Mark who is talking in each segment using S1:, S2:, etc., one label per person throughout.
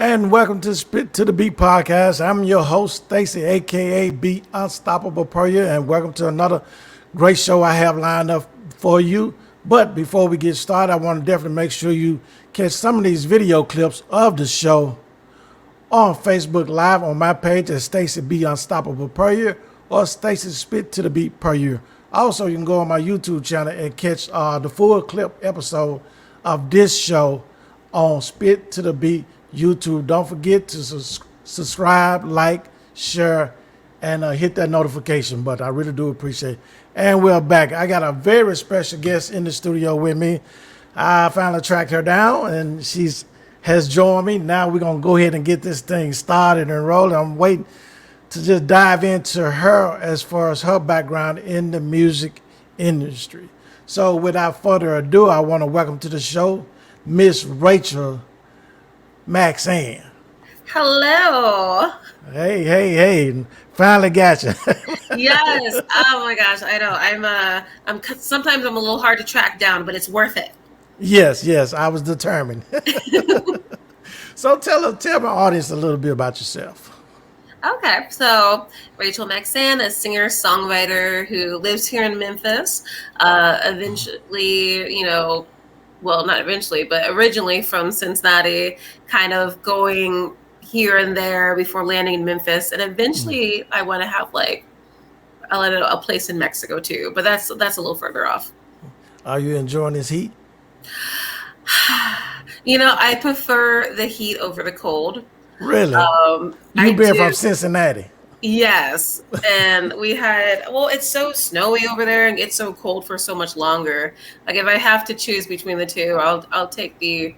S1: And welcome to Spit to the Beat podcast. I'm your host, Stacy, aka Beat Unstoppable Per Year, and welcome to another great show I have lined up for you. But before we get started, I want to definitely make sure you catch some of these video clips of the show on Facebook Live on my page at Stacy B Unstoppable Per Year or Stacy Spit to the Beat Per Year. Also, you can go on my YouTube channel and catch the full clip episode of this show on Spit to the Beat YouTube. Don't forget to subscribe, like, share, and hit that notification button. I really do appreciate it. And we're back. I got a very special guest in the studio with me. I finally tracked her down, and has joined me. Now we're going to go ahead and get this thing started and rolling. I'm waiting to just dive into her as far as her background in the music industry. So without further ado, I want to welcome to the show Miss Rachel Maxann.
S2: Hello.
S1: Hey. Finally got you.
S2: Yes. Oh my gosh. I know. Sometimes I'm a little hard to track down, but it's worth it.
S1: Yes. I was determined. So tell my audience a little bit about yourself.
S2: Okay. So Rachel Maxann, a singer-songwriter who lives here in Memphis. Eventually, well, not eventually, but originally from Cincinnati, kind of going here and there before landing in Memphis. And eventually I want to have a place in Mexico too, but that's a little further off.
S1: Are you enjoying this heat?
S2: I prefer the heat over the cold.
S1: Really? You've been from Cincinnati.
S2: Yes. And it's so snowy over there and it's so cold for so much longer. Like if I have to choose between the two, I'll take the heat.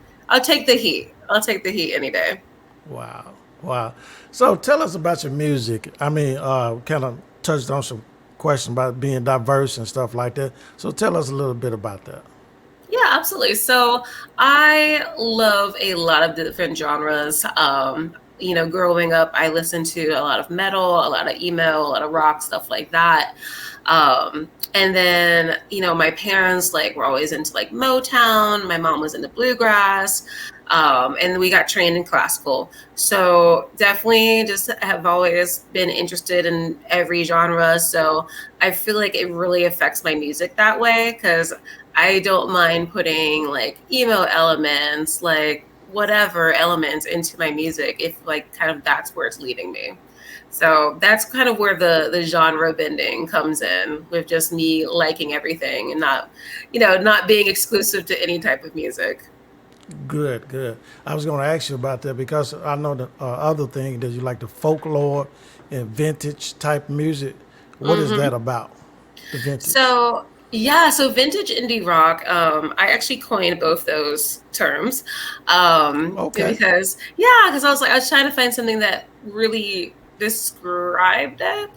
S2: I'll take the heat any day.
S1: Wow. So tell us about your music. I mean, kind of touched on some questions about being diverse and stuff like that. So tell us a little bit about that.
S2: Yeah, absolutely. So I love a lot of different genres. Growing up, I listened to a lot of metal, a lot of emo, a lot of rock, stuff like that. And then, my parents were always into Motown. My mom was into bluegrass. And we got trained in classical. So definitely just have always been interested in every genre. So I feel like it really affects my music that way because I don't mind putting emo elements, whatever elements into my music if kind of that's where it's leading me. So that's kind of where the genre bending comes in with just me liking everything and not being exclusive to any type of music.
S1: Good. I was going to ask you about that because I know the other thing that you like the folklore and vintage type music. What is that about? The vintage.
S2: So vintage indie rock. I actually coined both those terms.
S1: Okay.
S2: Because I was trying to find something that really described it.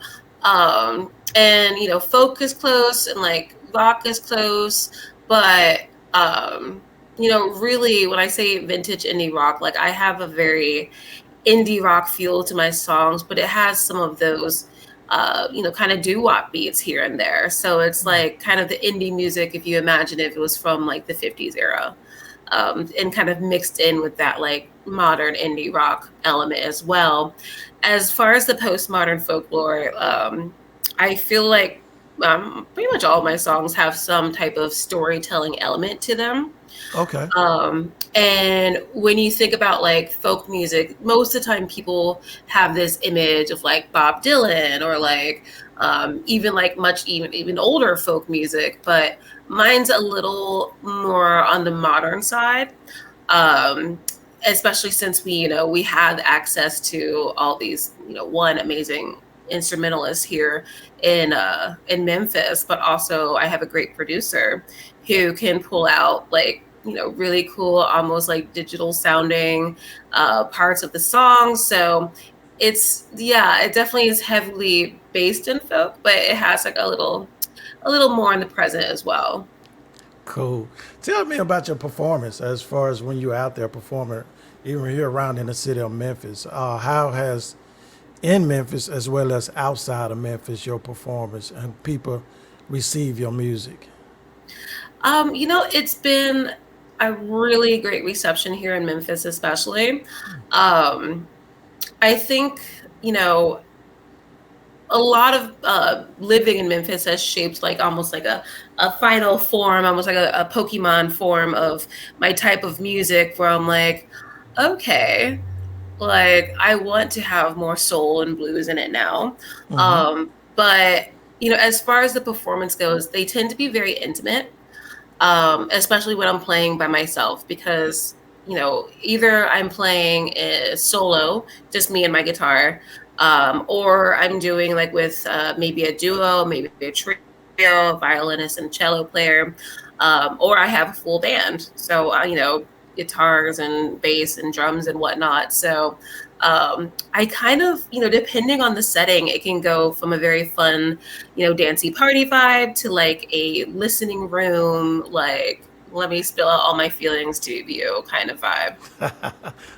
S2: And folk is close and rock is close, but really when I say vintage indie rock, I have a very indie rock feel to my songs, but it has some of those kind of doo-wop beats here and there. So it's kind of the indie music, if you imagine if it was from the 50s era, and kind of mixed in with that modern indie rock element as well. As far as the postmodern folklore, I feel like pretty much all of my songs have some type of storytelling element to them.
S1: Okay.
S2: And when you think about folk music, most of the time people have this image of Bob Dylan or even much even older folk music, but mine's a little more on the modern side. Especially since we had access to all these, one amazing instrumentalist here in Memphis, but also I have a great producer who can pull out really cool, almost digital sounding parts of the song. So it definitely is heavily based in folk, but it has a little more in the present as well.
S1: Cool. Tell me about your performance as far as when you're out there performing, even here around in the city of Memphis. How has in Memphis as well as outside of Memphis your performance and people receive your music?
S2: It's been a really great reception here in Memphis, especially. Um, I think, you know, a lot of living in Memphis has shaped like almost like a final form, almost like a Pokemon form of my type of music where I'm like, okay, like I want to have more soul and blues in it now.
S1: Mm-hmm.
S2: But as far as the performance goes, they tend to be very intimate, especially when I'm playing by myself because either I'm playing a solo, just me and my guitar, or I'm doing like with maybe a duo, maybe a trio, violinist and cello player, or I have a full band. So guitars and bass and drums and whatnot. So I kind of, depending on the setting, it can go from a very fun, dancey party vibe to like a listening room, like let me spill out all my feelings to you kind of vibe.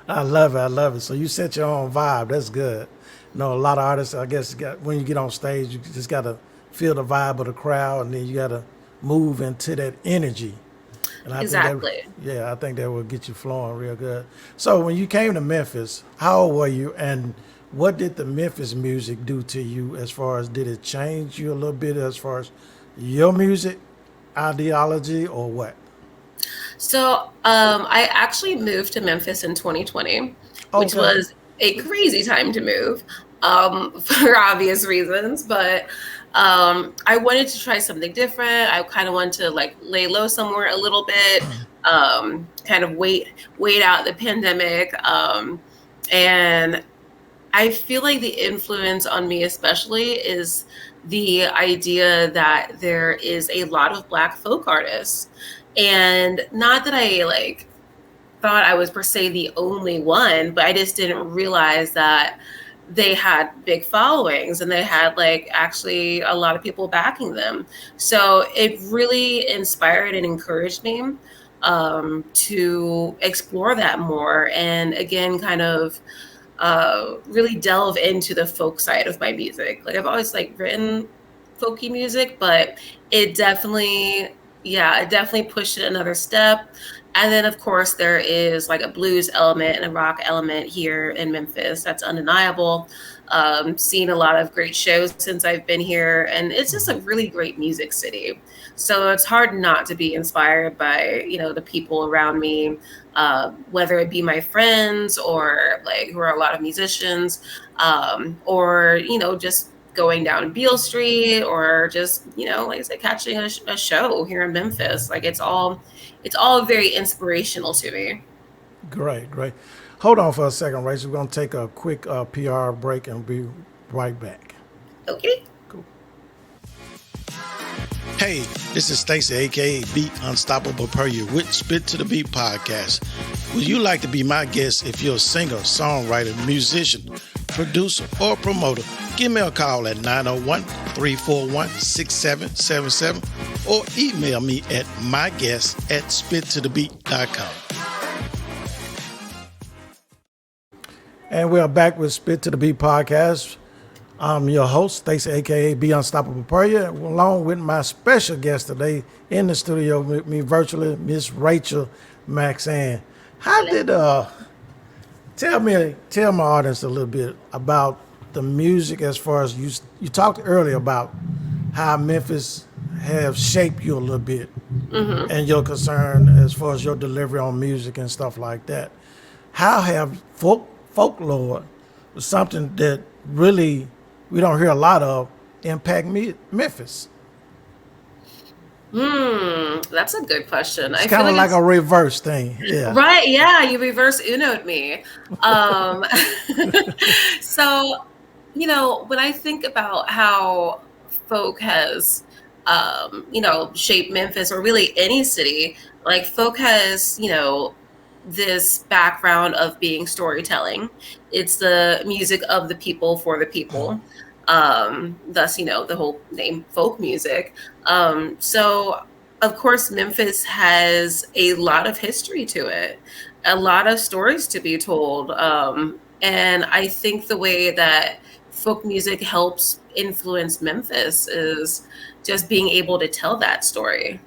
S1: I love it. I love it. So you set your own vibe. That's good. A lot of artists, I guess, when you get on stage, you just got to feel the vibe of the crowd, and then you got to move into that energy. And I think that,
S2: Exactly.
S1: yeah, I think that will get you flowing real good. So when you came to Memphis, how old were you, and what did the Memphis music do to you? As far as did it change you a little bit as far as your music ideology or what?
S2: So I actually moved to Memphis in 2020, which
S1: Okay.
S2: was a crazy time to move for obvious reasons. But I wanted to try something different. I kind of wanted to like lay low somewhere a little bit, kind of wait out the pandemic. And I feel like the influence on me, especially, is the idea that there is a lot of Black folk artists. And not that I like thought I was per se the only one, but I just didn't realize that they had big followings and they had like actually a lot of people backing them. So it really inspired and encouraged me to explore that more and again kind of really delve into the folk side of my music. Like I've always like written folky music, but it definitely, yeah, it definitely pushed it another step. And then of course there is like a blues element and a rock element here in Memphis. That's undeniable. Seen a lot of great shows since I've been here, and it's just a really great music city. So it's hard not to be inspired by the people around me, whether it be my friends or like who are a lot of musicians, or just going down Beale Street or just like I said, catching a show here in Memphis. Like it's all very inspirational to me.
S1: Great, great. Hold on for a second, Rachel. We're going to take a quick PR break and be right back.
S2: Okay.
S1: Cool. Hey, this is Stacy, aka Beat Unstoppable Per You with Spit to the Beat podcast. Would you like to be my guest if you're a singer, songwriter, musician, producer, or promoter? Give me a call at 901-341-6777 or email me at myguest@spittothebeat.com. And we are back with Spit to the Beat podcast. I'm your host, Stacey, aka Be Unstoppable Per You, along with my special guest today in the studio with me virtually, Miss Rachel Maxann. How did tell my audience a little bit about the music as far as you talked earlier about how Memphis have shaped you a little bit and your concern as far as your delivery on music and stuff like that. How have folklore, something that really we don't hear a lot of, impact Memphis?
S2: That's a good question.
S1: It's
S2: I feel
S1: kind of
S2: like
S1: like
S2: it's
S1: a reverse thing. Yeah.
S2: right. Yeah, you reverse Uno'd me. Um, so, when I think about how folk has, shaped Memphis or really any city, like folk has, this background of being storytelling. It's the music of the people for the people. Thus, the whole name folk music. So of course, Memphis has a lot of history to it, a lot of stories to be told. And I think the way that folk music helps influence Memphis is just being able to tell that story.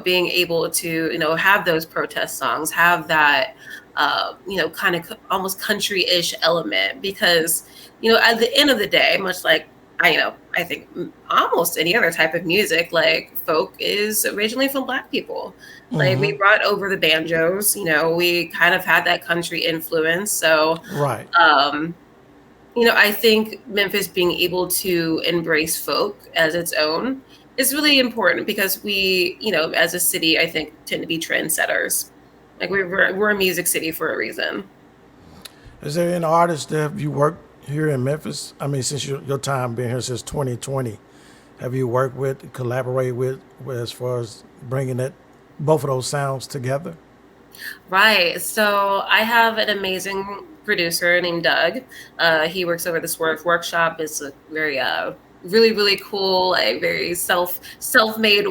S2: being able to, have those protest songs, have that, kind of almost country-ish element, because, at the end of the day, much like I think almost any other type of music, like folk is originally from Black people. Like we
S1: Mm-hmm.
S2: brought over the banjos, we kind of had that country influence. So,
S1: Right.
S2: um, I think Memphis being able to embrace folk as its own is really important, because we, as a city, I think tend to be trendsetters. Like we're a music city for a reason.
S1: Is there any artists that you worked here in Memphis? I mean, since your time being here since 2020, have you worked with, collaborated with as far as bringing that both of those sounds together?
S2: Right. So I have an amazing producer named Doug. He works over this workshop. It's a very really really cool, like very self-made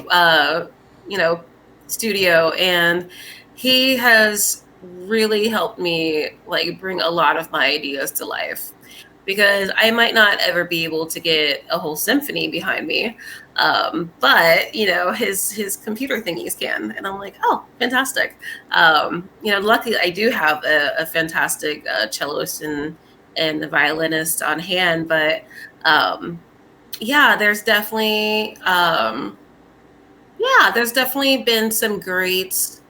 S2: you know studio, and he has really helped me like bring a lot of my ideas to life, because I might not ever be able to get a whole symphony behind me. But his computer thingies can, and I'm like, oh, fantastic. Luckily I do have a fantastic cellist and a violinist on hand, but um, yeah, there's definitely been some great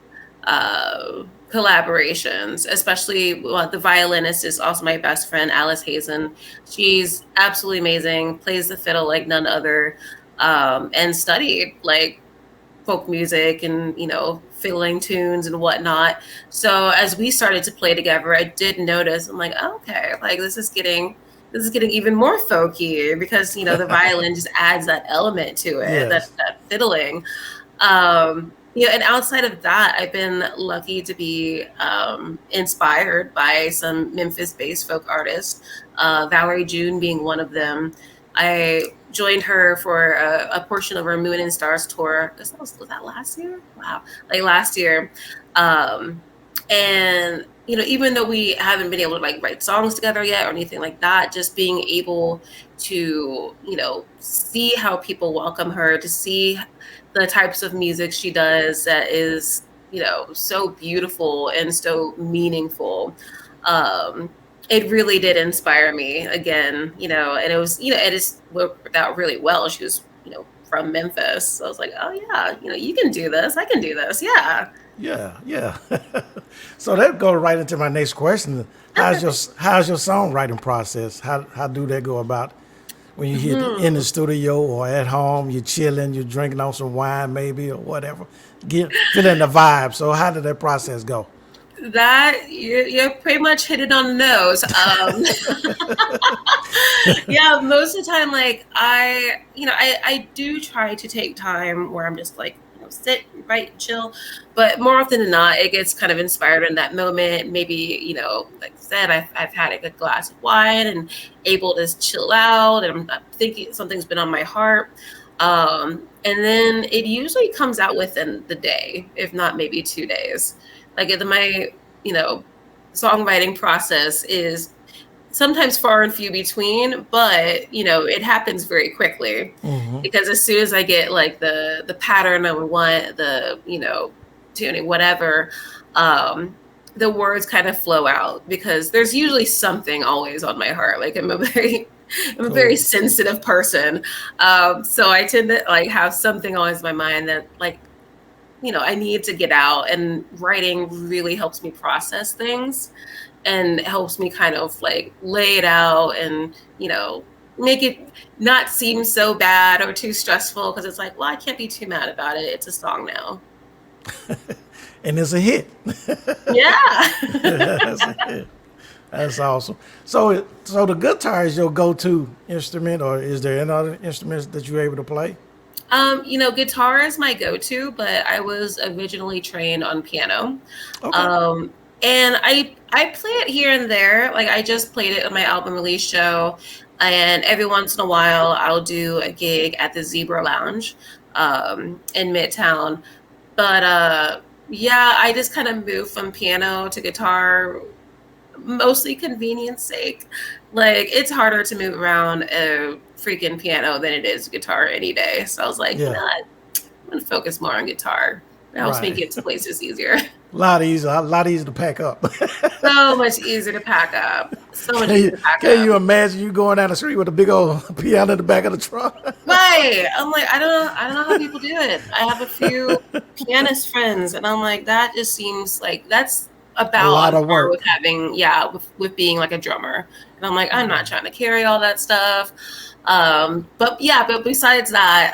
S2: collaborations, especially the violinist is also my best friend, Alice Hazen. She's absolutely amazing, plays the fiddle like none other, and studied like folk music and, fiddling tunes and whatnot. So as we started to play together, I did notice, I'm like, oh, okay, like this is getting even more folky, because the violin just adds that element to it, that
S1: Yes.
S2: that fiddling. And outside of that, I've been lucky to be inspired by some Memphis-based folk artists, Valerie June being one of them. I joined her for a portion of her Moon and Stars tour. Was that last year? Wow, like last year. Um, and even though we haven't been able to like write songs together yet or anything like that, just being able to see how people welcome her, to see the types of music she does that is so beautiful and so meaningful. um it really did inspire me again, and it was, it just worked out really well. She was from Memphis, so I was like, oh yeah, you can do this, I can do this, yeah.
S1: Yeah, yeah. So that goes right into my next question. How's your songwriting process? How do they go about when you hit in the
S2: Hmm.
S1: studio or at home? You're chilling, you're drinking on some wine maybe or whatever. Get feeling the vibe. So how did that process go?
S2: That you pretty much hit it on the nose. Yeah, most of the time, like I do try to take time where I'm just like, sit, write, chill. But more often than not, it gets kind of inspired in that moment. Maybe, like I said, I've had a good glass of wine and able to chill out, and I'm thinking something's been on my heart. And then it usually comes out within the day, if not maybe 2 days. Like my, you know, songwriting process is sometimes far and few between, but it happens very quickly,
S1: Hmm.
S2: because as soon as I get like the pattern I would want, the tuning, whatever, um, the words kind of flow out, because there's usually something always on my heart. Like I'm a very
S1: Cool.
S2: sensitive person, so I tend to like have something always in my mind that like I need to get out, and writing really helps me process things and helps me kind of like lay it out and make it not seem so bad or too stressful, because it's like, well, I can't be too mad about it, it's a song now.
S1: And it's a hit.
S2: Yeah.
S1: That's a hit. That's awesome. So the guitar is your go-to instrument, or is there any other instruments that you're able to play?
S2: Guitar is my go-to, but I was originally trained on piano.
S1: Okay.
S2: um and I play it here and there. Like I just played it at my album release show, and every once in a while I'll do a gig at the Zebra Lounge in Midtown. But yeah, I just kind of moved from piano to guitar, mostly convenience sake. Like it's harder to move around a freaking piano than it is guitar any day. So I was like,
S1: Yeah.
S2: I'm going to focus more on guitar. It helps me
S1: Right.
S2: get to places easier.
S1: A lot easier to pack up.
S2: So much easier to pack up. So much
S1: can
S2: easier
S1: you
S2: to pack
S1: can
S2: up.
S1: you imagine you going down the street with a big old piano in the back of the trunk?
S2: Right. I'm like, I don't know how people do it. I have a few pianist friends and I'm like, that just seems like that's
S1: A
S2: about
S1: lot
S2: on
S1: of
S2: par with
S1: work.
S2: having, with being like a drummer. And I'm like, I'm
S1: Yeah.
S2: not trying to carry all that stuff. But besides that,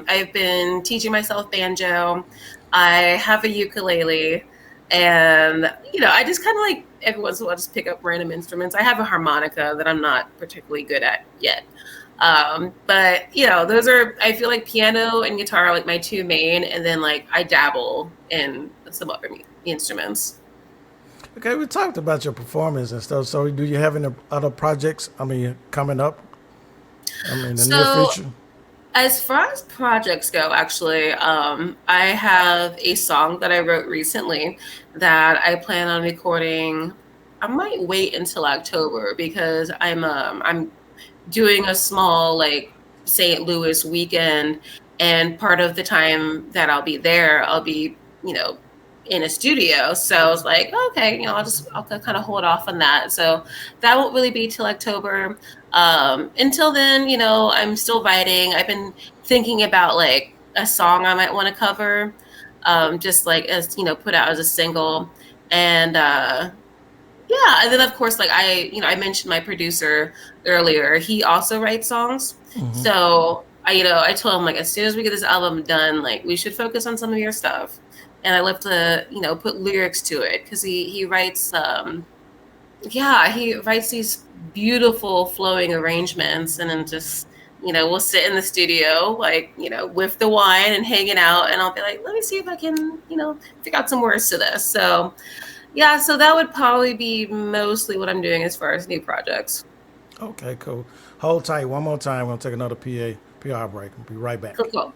S2: I've been teaching myself banjo. I have a ukulele, and I just kind of like every once in a while just pick up random instruments. I have a harmonica that I'm not particularly good at yet. But those are, I feel like piano and guitar are like my two main, and then like I dabble in some other instruments.
S1: Okay, we talked about your performance and stuff. So, do you have any other projects? I mean, coming up? I mean, in the near
S2: So
S1: future.
S2: as far as projects go, actually, I have a song that I wrote recently that I plan on recording. I might wait until October because I'm doing a small like St. Louis weekend, and part of the time that I'll be there, I'll be in a studio. So I was like, okay, I'll kind of hold off on that. So that won't really be till October. Until then, I'm still writing. I've been thinking about like a song I might want to cover, just like as put out as a single. And yeah, and then of course, like I mentioned my producer earlier. He also writes songs. So I told him like as soon as we get this album done, like we should focus on some of your stuff. And I love to put lyrics to it because he writes he writes these beautiful flowing arrangements, and then just we'll sit in the studio like with the wine and hanging out, and I'll be like, let me see if I can figure out some words to this. So yeah, so that would probably be mostly what I'm doing as far as new projects.
S1: Okay, cool. Hold tight. One more time. We'll take another PR break. We'll be right
S2: Cool,
S1: back.
S2: cool.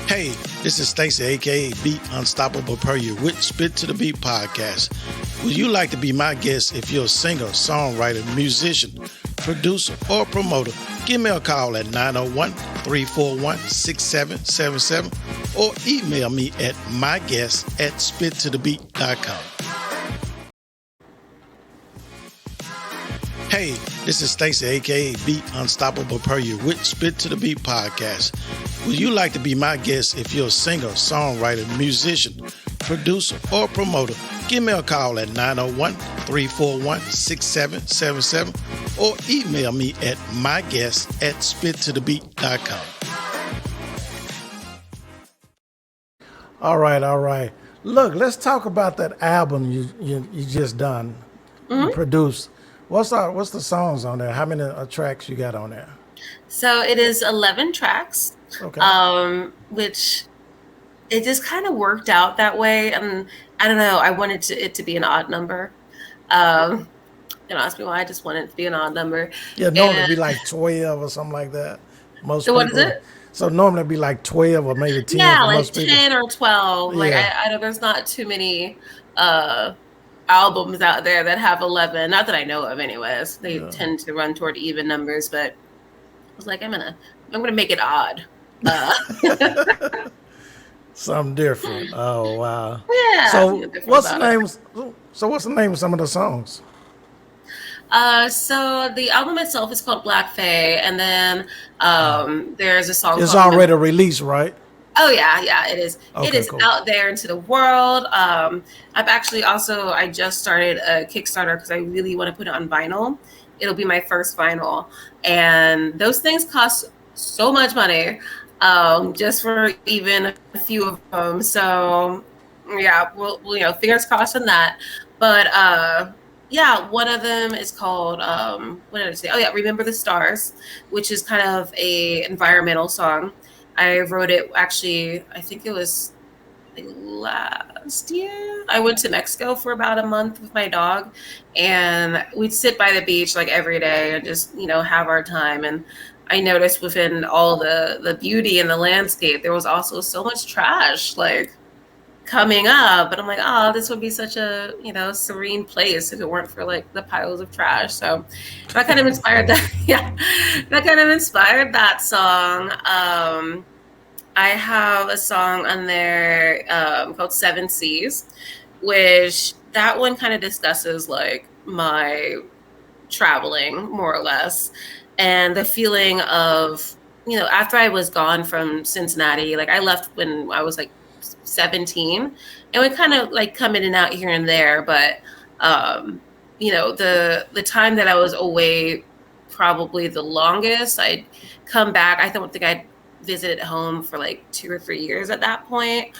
S1: Hey, this is Stacy, aka Beat Unstoppable Per You with Spit to the Beat podcast. Would you like to be my guest if you're a singer, songwriter, musician, producer, or promoter? Give me a call at 901-341-6777 or email me at myguest@spittothebeat.com. Hey, this is Stacy, aka Beat Unstoppable Per You with Spit to the Beat podcast. Would you like to be my guest if you're a singer, songwriter, musician, producer, or promoter? Give me a call at 901-341-6777 or email me at myguest@spittothebeat.com. All right, all right. Look, let's talk about that album you just done, you produced. What's the songs on there? How many tracks you got on there?
S2: So it is 11 tracks,
S1: Okay.
S2: which it just kind of worked out that way. And I don't know, I wanted it to be an odd number. Um, don't ask me why, I just wanted it to be an odd number.
S1: Yeah, normally
S2: And
S1: it'd be like 12 or something like that. Most
S2: so what is
S1: people.
S2: it?
S1: So normally it'd be like 12 or maybe 10
S2: Yeah,
S1: for
S2: like
S1: most people.
S2: 10 or 12. Like
S1: Yeah.
S2: I don't, there's not too many uh albums out there that have 11. Not that I know of anyways. They
S1: Yeah.
S2: tend to run toward even numbers, but I was like, I'm gonna make it odd. Uh
S1: Something different. Oh wow.
S2: yeah,
S1: So
S2: something different
S1: what's the
S2: about it.
S1: names? So what's the name of some of the songs?
S2: So the album itself is called Black Fae, and then there's a song
S1: It's
S2: called
S1: already released, right?
S2: Oh yeah, it is. It
S1: Okay,
S2: is
S1: cool.
S2: out there into the world. I've actually also I just started a Kickstarter because I really want to put it on vinyl. It'll be my first vinyl, and those things cost so much money, just for even a few of them. So yeah, we'll fingers crossed on that. But yeah, one of them is called what did I say? Oh yeah, Remember the Stars, which is kind of a environmental song. I wrote it actually, I think it was last year. I went to Mexico for about a month with my dog, and we'd sit by the beach like every day and just, have our time. And I noticed within all the beauty in the landscape, there was also so much trash. Like coming up, and I'm like, oh, this would be such a, serene place if it weren't for like the piles of trash. So that kind of inspired that. Yeah, that kind of inspired that song. I have a song on there called Seven Seas, which that one kind of discusses like my traveling more or less, and the feeling of, after I was gone from Cincinnati, like I left when I was like 17, and we kind of like come in and out here and there, but the time that I was away, probably the longest I'd come back, I don't think I'd visited home for like 2 or 3 years at that point.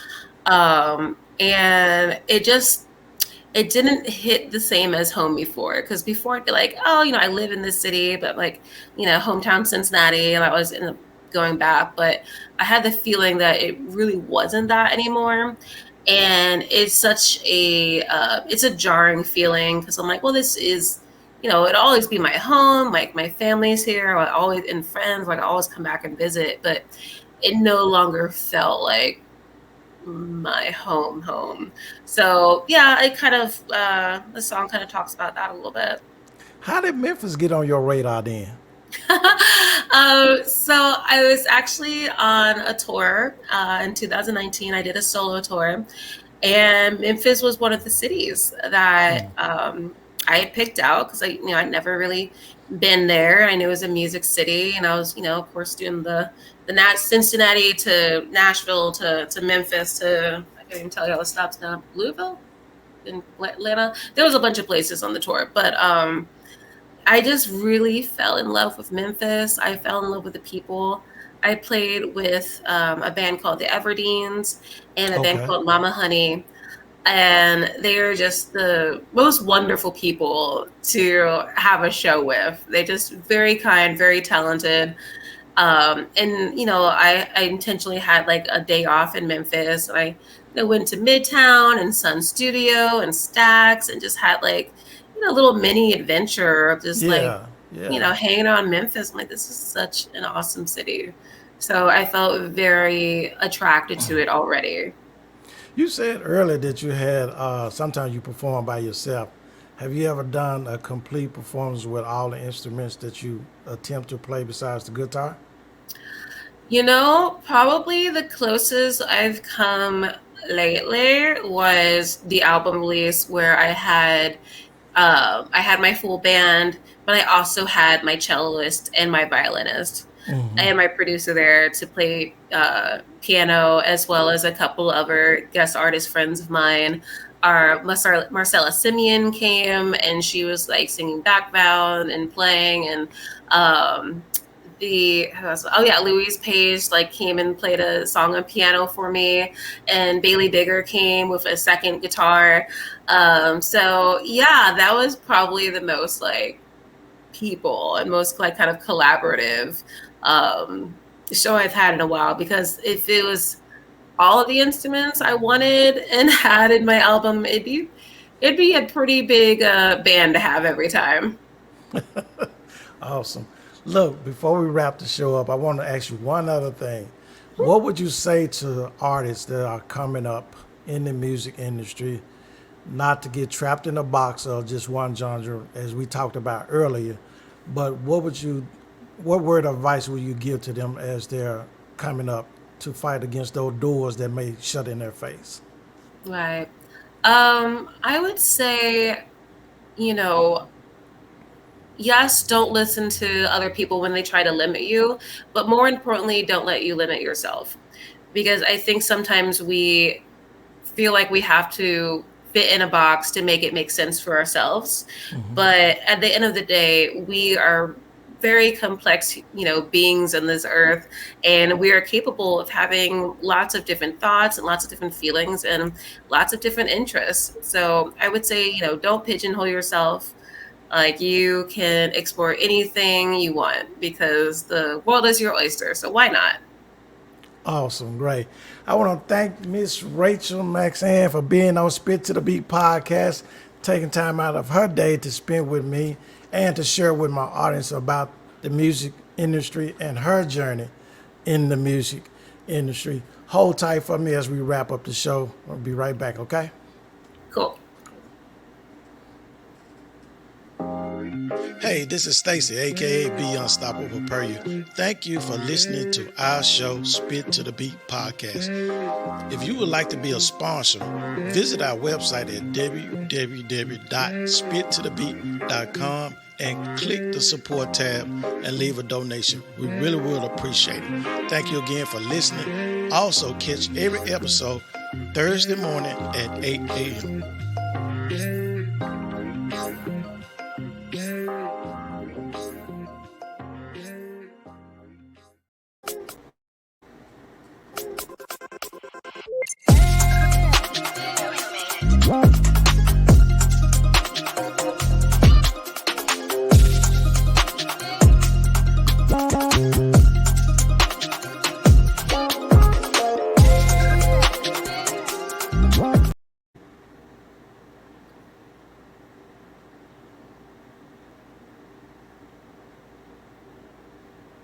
S2: And it didn't hit the same as home before, because before I'd be like, oh, I live in this city, but like, hometown Cincinnati, and I was going back, but I had the feeling that it really wasn't that anymore. And it's such it's a jarring feeling, because I'm like, well, this is, it'll always be my home, like my family's here, I always, and friends, like I always come back and visit, but it no longer felt like my home. So yeah, it kind of the song kind of talks about that a little bit.
S1: How did Memphis get on your radar then?
S2: So I was actually on a tour in 2019. I did a solo tour, and Memphis was one of the cities that I had picked out, because I'd never really been there. I knew it was a music city, and I was, of course, doing the Cincinnati to Nashville to Memphis to, I can't even tell you all the stops now, Louisville, in Atlanta. There was a bunch of places on the tour, but I just really fell in love with Memphis. I fell in love with the people. I played with a band called the Everdeens and a band
S1: Okay.
S2: called Mama Honey. And they're just the most wonderful people to have a show with. They're just very kind, very talented. And I intentionally had like a day off in Memphis. I went to Midtown and Sun Studio and Stax, and just had like, a little mini adventure of just like,
S1: Yeah, yeah.
S2: hanging out in Memphis. I'm like, this is such an awesome city. So I felt very attracted to it already.
S1: You said earlier that you had sometimes you perform by yourself. Have you ever done a complete performance with all the instruments that you attempt to play besides the guitar?
S2: Probably the closest I've come lately was the album release, where I had my full band, but I also had my celloist and my violinist and my producer there to play piano, as well as a couple other guest artist friends of mine. Our Marcella Simeon came, and she was like singing background and playing, and um, oh yeah, Louise Page like came and played a song on piano for me, and Bailey Digger came with a second guitar. So yeah, that was probably the most like people and most like kind of collaborative show I've had in a while, because if it was all of the instruments I wanted and had in my album, it'd be a pretty big band to have every time.
S1: Awesome. Look, before we wrap the show up, I want to ask you one other thing. What would you say to artists that are coming up in the music industry, not to get trapped in a box of just one genre, as we talked about earlier, but what word of advice would you give to them as they're coming up to fight against those doors that may shut in their face?
S2: Right. I would say, you know, yes, don't listen to other people when they try to limit you, but more importantly, don't let you limit yourself. Because I think sometimes we feel like we have to fit in a box to make it make sense for ourselves. But at the end of the day, we are very complex, beings on this earth, and we are capable of having lots of different thoughts and lots of different feelings and lots of different interests. So I would say, don't pigeonhole yourself. Like, you can explore anything you want, because the world is your oyster. So why not?
S1: Awesome, great. I want to thank Miss Rachel Maxann for being on Spit to the Beat podcast, taking time out of her day to spend with me and to share with my audience about the music industry and her journey in the music industry. hold tight for me as we wrap up the show. I'll be right back, okay?
S2: Cool.
S1: Hey, this is Stacy, aka Be Unstoppable Per You. Thank you for listening to our show, Spit to the Beat Podcast. If you would like to be a sponsor, visit our website at www.spittothebeat.com and click the support tab and leave a donation. We really would appreciate it. Thank you again for listening. Also, catch every episode Thursday morning at 8 a.m.